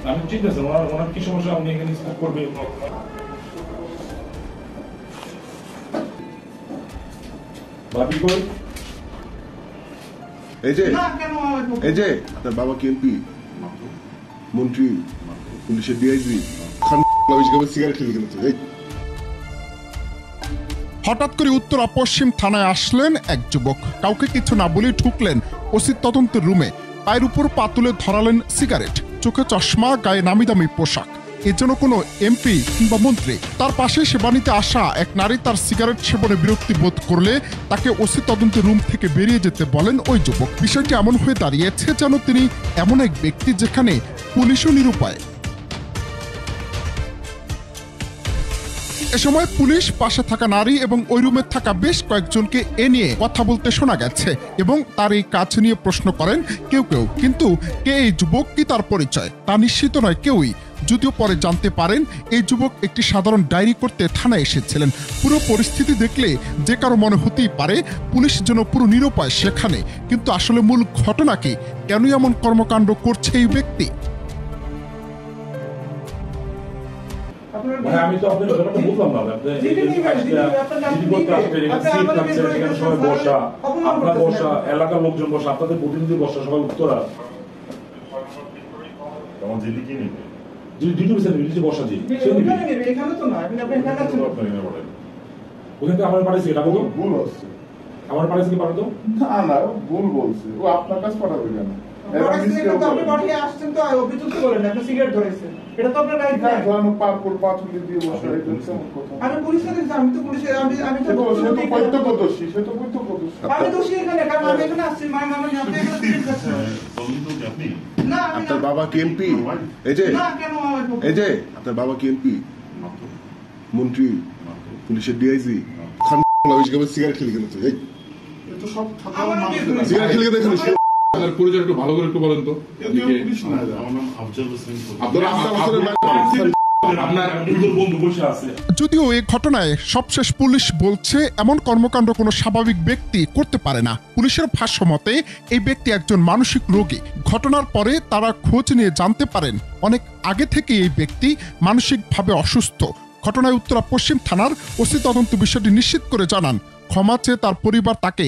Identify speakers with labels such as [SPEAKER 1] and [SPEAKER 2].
[SPEAKER 1] আমি ঠিক আছে, ওনার কি সমস্যা আপনি এখানে স্পোক করবে। ভাবি কই?
[SPEAKER 2] এই যে আপনার বাবা কি এমপি, মন্ত্রী, পুলিশের ডিআইজি, সিগারেট খেলে গেছে।
[SPEAKER 3] হঠাৎ করে উত্তরা পশ্চিম থানায় আসলেন এক যুবক। কাউকে কিছু না বলে ঢুকলেন ওসি তদন্তের রুমে। পায়ের উপর পা তুলে ধরালেন সিগারেট, চোখে চশমা, গায়ে নামি দামি পোশাক। এ যেন কোনো এমপি কিংবা মন্ত্রী। তার পাশে সেবানিতে আসা এক নারী তার সিগারেট সেবনে বিরক্তি বোধ করলে তাকে ওসি তদন্তের রুম থেকে বেরিয়ে যেতে বলেন ওই যুবক। বিষয়টি এমন হয়ে দাঁড়িয়েছে যেন তিনি এমন এক ব্যক্তি যেখানে পুলিশও নিরুপায়। এ সময় পুলিশ, পাশে থাকা নারী এবং ওই রুমে থাকা বেশ কয়েকজনকে এ নিয়ে কথা বলতে শোনা গেছে এবং তার এই কাজ নিয়ে প্রশ্ন করেন কেউ কেউ। কিন্তু কে এই যুবক, কি তার পরিচয় তা নিশ্চিত নয় কেউই। যদিও পরে জানতে পারেন এই যুবক একটি সাধারণ ডায়েরি করতে থানায় এসেছিলেন। পুরো পরিস্থিতি দেখলে যে কারো মনে হতেই পারে পুলিশ যেন পুরো নিরুপায় সেখানে। কিন্তু আসলে মূল ঘটনা কি, কেন এমন কর্মকাণ্ড করছে এই ব্যক্তি?
[SPEAKER 1] আমি তো আপনার ব্যাপারটা বুঝলাম না। সবাই বসা, আপনার বসা, এলাকার লোকজন বসা, আপনাদের প্রতিনিধি বসা, সবাই উত্তরা বসা জি ওখান থেকে আমার পাঠাইছি, এটা বলুন ভুল হচ্ছে। আমার পাঠাইছি কি পাঠাতো না, ভুল বলছে ও। আপনার কাছে পাঠাবে কেন?
[SPEAKER 2] আপনার বাবা কি এমপি, এই যে আপনার বাবা কি এমপি, মন্ত্রী, পুলিশের ডিআইজি, সিগারেট খেলে গেছে। সিগারেট খেলে গেছে।
[SPEAKER 4] আপনার পরিচয় একটু ভালো করে একটু বলেন তো।
[SPEAKER 3] যদিও এই ঘটনায় সবশেষ পুলিশ বলছে এমন কর্মকাণ্ড কোনো স্বাভাবিক ব্যক্তি করতে পারে না। পুলিশের ভাষ্য মতে এই ব্যক্তি একজন মানসিক রোগী। ঘটনার পরে তারা খোঁজ নিয়ে জানতে পারেন অনেক আগে থেকে এই ব্যক্তি মানসিকভাবে অসুস্থ। ঘটনায় উত্তরা পশ্চিম থানার ওসি তদন্ত বিষয়টি নিশ্চিত করে জানান ক্ষমা চেয়ে তার পরিবার তাকে